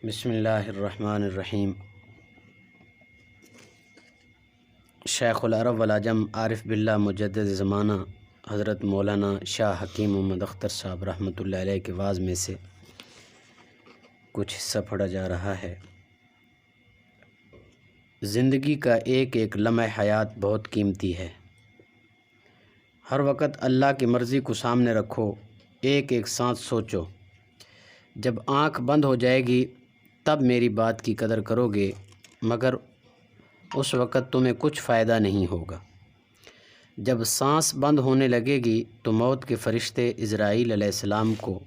بسم اللہ الرحمن الرحیم۔ شیخ العرب والعجم عارف باللہ مجدد زمانہ حضرت مولانا شاہ حکیم محمد اختر صاحب رحمۃ اللہ علیہ کے وعظ میں سے کچھ حصہ پڑھا جا رہا ہے۔ زندگی کا ایک ایک لمحہ حیات بہت قیمتی ہے۔ ہر وقت اللہ کی مرضی کو سامنے رکھو، ایک ایک سانس سوچو۔ جب آنکھ بند ہو جائے گی تب میری بات کی قدر کرو گے، مگر اس وقت تمہیں کچھ فائدہ نہیں ہوگا۔ جب سانس بند ہونے لگے گی تو موت کے فرشتے عزرائیل علیہ السلام کو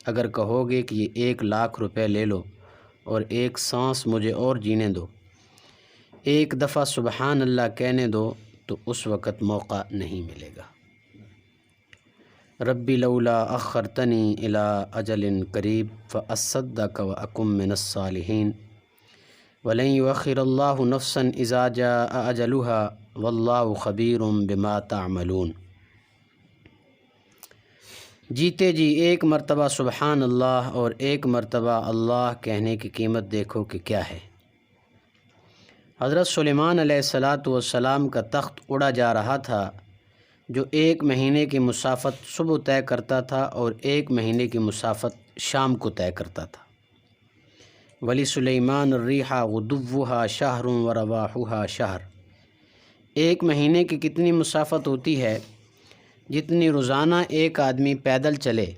اگر کہو گے کہ یہ 1,00,000 روپے لے لو اور ایک سانس مجھے اور جینے دو، ایک دفعہ سبحان اللہ کہنے دو، تو اس وقت موقع نہیں ملے گا۔ ربی لولا اخرتنی الی اجل قریب فاصدق واکن من الصالحین ولن یؤخر اللہ نفسا اذا جاء اجلها واللہ خبیر بما تعملون۔ جیتے جی ایک مرتبہ سبحان اللہ اور ایک مرتبہ اللہ کہنے کی قیمت دیکھو کہ کیا ہے۔ حضرت سلیمان علیہ السلام کا تخت اڑا جا رہا تھا، جو 1 مہینے کی مسافت صبح طے کرتا تھا اور 1 مہینے کی مسافت شام کو طے کرتا تھا۔ وَلِسُلَيْمَانَ الرِّيحَ غُدُوُّهَا شَهْرٌ وَرَوَاحُهَا شَهْرٌ۔ 1 مہینے کی کتنی مسافت ہوتی ہے؟ جتنی روزانہ ایک آدمی پیدل چلے۔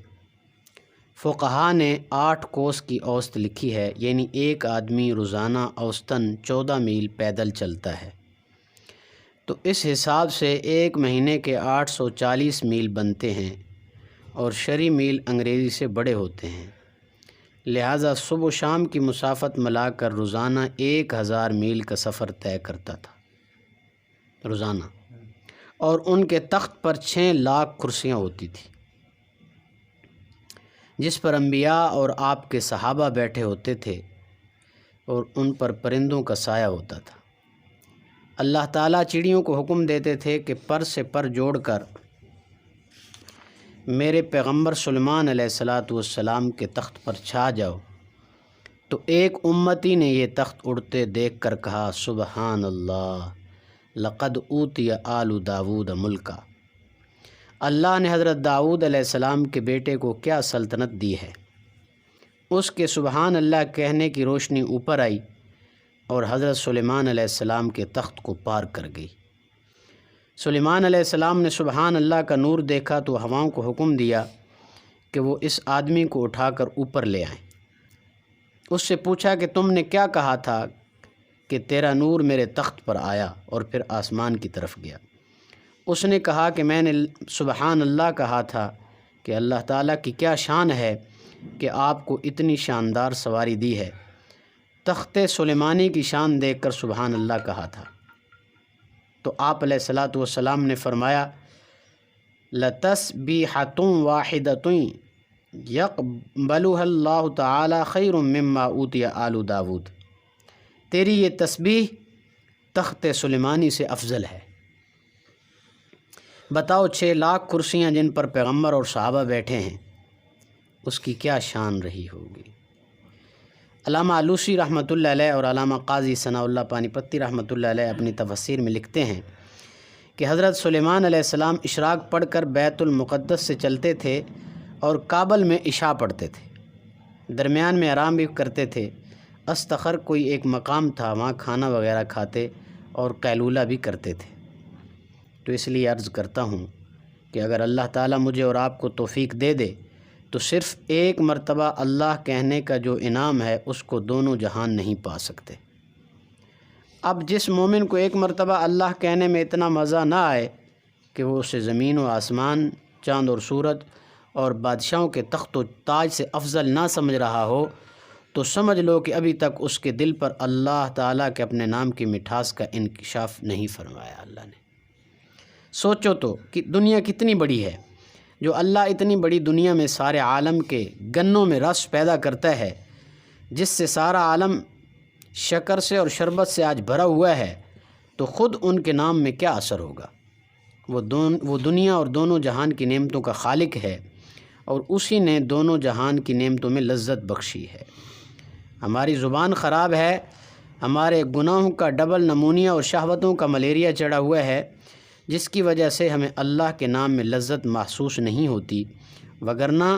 فقہا نے 8 کوس کی اوسط لکھی ہے، یعنی ایک آدمی روزانہ اوسطاً 14 میل پیدل چلتا ہے، تو اس حساب سے 1 مہینے کے 840 میل بنتے ہیں، اور شرعی میل انگریزی سے بڑے ہوتے ہیں، لہٰذا صبح و شام کی مسافت ملا کر روزانہ 1000 میل کا سفر طے کرتا تھا روزانہ، اور ان کے تخت پر 6 لاکھ کرسیاں ہوتی تھیں، جس پر انبیاء اور آپ کے صحابہ بیٹھے ہوتے تھے، اور ان پر پرندوں کا سایہ ہوتا تھا۔ اللہ تعالیٰ چڑیوں کو حکم دیتے تھے کہ پر سے پر جوڑ کر میرے پیغمبر سلیمان علیہ السلام کے تخت پر چھا جاؤ، تو ایک امتی نے یہ تخت اڑتے دیکھ کر کہا سبحان اللہ لقد اوتی آل داود ملکا۔ اللہ نے حضرت داؤد علیہ السلام کے بیٹے کو کیا سلطنت دی ہے۔ اس کے سبحان اللہ کہنے کی روشنی اوپر آئی اور حضرت سلیمان علیہ السلام کے تخت کو پار کر گئی۔ سلیمان علیہ السلام نے سبحان اللہ کا نور دیکھا تو ہواؤں کو حکم دیا کہ وہ اس آدمی کو اٹھا کر اوپر لے آئیں۔ اس سے پوچھا کہ تم نے کیا کہا تھا کہ تیرا نور میرے تخت پر آیا اور پھر آسمان کی طرف گیا؟ اس نے کہا کہ میں نے سبحان اللہ کہا تھا کہ اللہ تعالیٰ کی کیا شان ہے کہ آپ کو اتنی شاندار سواری دی ہے۔ تخت سلیمانی کی شان دیکھ کر سبحان اللہ کہا تھا، تو آپ علیہ السلام نے فرمایا لَتَسْبِیحَةٌ وَاحِدَةٌ يَقْبَلُهَا اللَّهُ تَعَالَى خَيْرٌ مِّمَّا أُوتِیَ آلُ داود۔ تیری یہ تسبیح تخت سلیمانی سے افضل ہے۔ بتاؤ 6 لاکھ کرسیاں جن پر پیغمبر اور صحابہ بیٹھے ہیں، اس کی کیا شان رہی ہوگی۔ علامہ علوسی رحمۃ اللہ علیہ اور علامہ قاضی ثناء اللہ پانی پتی رحمۃ اللہ علیہ اپنی تفسیر میں لکھتے ہیں کہ حضرت سلیمان علیہ السلام اشراق پڑھ کر بیت المقدس سے چلتے تھے اور کابل میں عشاء پڑھتے تھے، درمیان میں آرام بھی کرتے تھے۔ استخر کوئی ایک مقام تھا، وہاں کھانا وغیرہ کھاتے اور قیلولہ بھی کرتے تھے۔ تو اس لیے عرض کرتا ہوں کہ اگر اللہ تعالیٰ مجھے اور آپ کو توفیق دے دے تو صرف 1 مرتبہ اللہ کہنے کا جو انعام ہے اس کو دونوں جہان نہیں پا سکتے۔ اب جس مومن کو 1 مرتبہ اللہ کہنے میں اتنا مزہ نہ آئے کہ وہ اسے زمین و آسمان، چاند اور سورج اور بادشاہوں کے تخت و تاج سے افضل نہ سمجھ رہا ہو، تو سمجھ لو کہ ابھی تک اس کے دل پر اللہ تعالیٰ کے اپنے نام کی مٹھاس کا انکشاف نہیں فرمایا اللہ نے۔ سوچو تو کہ دنیا کتنی بڑی ہے، جو اللہ اتنی بڑی دنیا میں سارے عالم کے گنوں میں رس پیدا کرتا ہے، جس سے سارا عالم شکر سے اور شربت سے آج بھرا ہوا ہے، تو خود ان کے نام میں کیا اثر ہوگا۔ وہ دنیا اور دونوں جہان کی نعمتوں کا خالق ہے، اور اسی نے دونوں جہان کی نعمتوں میں لذت بخشی ہے۔ ہماری زبان خراب ہے، ہمارے گناہوں کا ڈبل نمونیا اور شہوتوں کا ملیریا چڑھا ہوا ہے، جس کی وجہ سے ہمیں اللہ کے نام میں لذت محسوس نہیں ہوتی۔ وگرنہ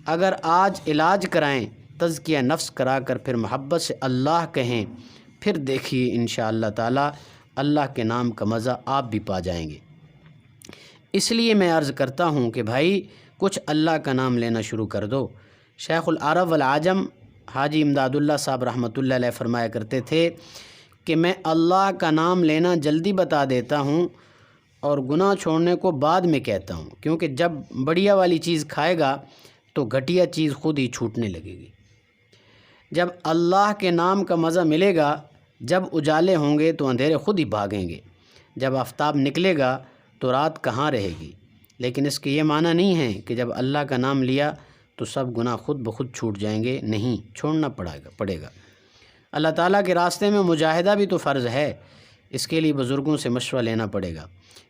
اگر آج علاج کرائیں، تزکیہ نفس کرا کر پھر محبت سے اللہ کہیں، پھر دیکھیے انشاءاللہ تعالی اللہ کے نام کا مزہ آپ بھی پا جائیں گے۔ اس لیے میں عرض کرتا ہوں کہ بھائی کچھ اللہ کا نام لینا شروع کر دو۔ شیخ العرب والعجم حاجی امداد اللہ صاحب رحمۃ اللہ علیہ فرمایا کرتے تھے کہ میں اللہ کا نام لینا جلدی بتا دیتا ہوں اور گناہ چھوڑنے کو بعد میں کہتا ہوں، کیونکہ جب بڑھیا والی چیز کھائے گا تو گھٹیا چیز خود ہی چھوٹنے لگے گی۔ جب اللہ کے نام کا مزہ ملے گا، جب اجالے ہوں گے تو اندھیرے خود ہی بھاگیں گے، جب آفتاب نکلے گا تو رات کہاں رہے گی۔ لیکن اس کے یہ معنی نہیں ہے کہ جب اللہ کا نام لیا تو سب گناہ خود بخود چھوٹ جائیں گے، نہیں، چھوڑنا پڑے گا۔ اللہ تعالیٰ کے راستے میں مجاہدہ بھی تو فرض ہے، اس کے لیے بزرگوں سے مشورہ لینا پڑے گا،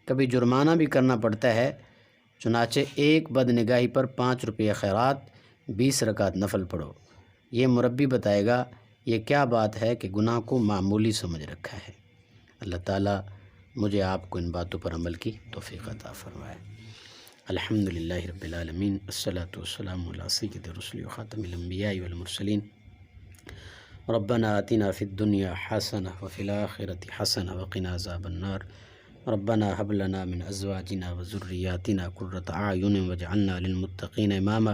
کبھی جرمانہ بھی کرنا پڑتا ہے۔ چنانچہ ایک بد نگاہی پر 5 روپے خیرات، 20 رکعت نفل پڑھو۔ یہ مربی بتائے گا یہ کیا بات ہے کہ گناہ کو معمولی سمجھ رکھا ہے۔ اللہ تعالیٰ مجھے آپ کو ان باتوں پر عمل کی توفیق عطا فرمائے۔ الحمدللہ رب العالمین، الصلاۃ والسلام علی سید الرسل وخاتم الانبیاء والمرسلین۔ ربنا آتنا فی الدنیا حسنہ وفی الآخرۃ حسنہ وقنا عذاب النار۔ ربنا هب لنا من ازواجنا وذریاتنا قرۃ اعین واجعلنا للمتقین اماما۔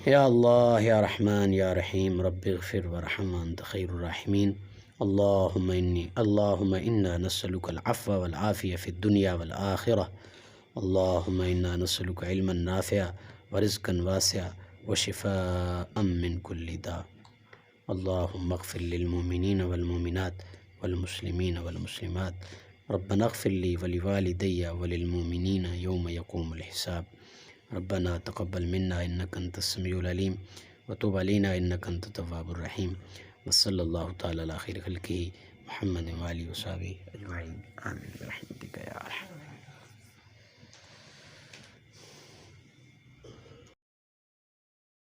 یا اللہ یا رحمن یا رحیم، رب اغفر ورحم انت خیر الراحمین۔ اللہم انا نسألک العفو والعافیہ فی الدنیا والآخرہ۔ اللہم انا نسألک علما نافعا ورزقا واسعا وشفاء من کل داء۔ اللہم اغفر للمؤمنین والمؤمنات والمسلمین والمسلمات۔ ربنا اغفر لی ولوالدی وللمؤمنین یوم یقوم الحساب۔ ربنا تقبل منا انک انت السمیع العلیم وتب علینا انک انت التواب الرحیم۔ وصلی اللہ تعالی علی خیر خلقہ محمد وآلہ وصحبہ اجمعین، آمین۔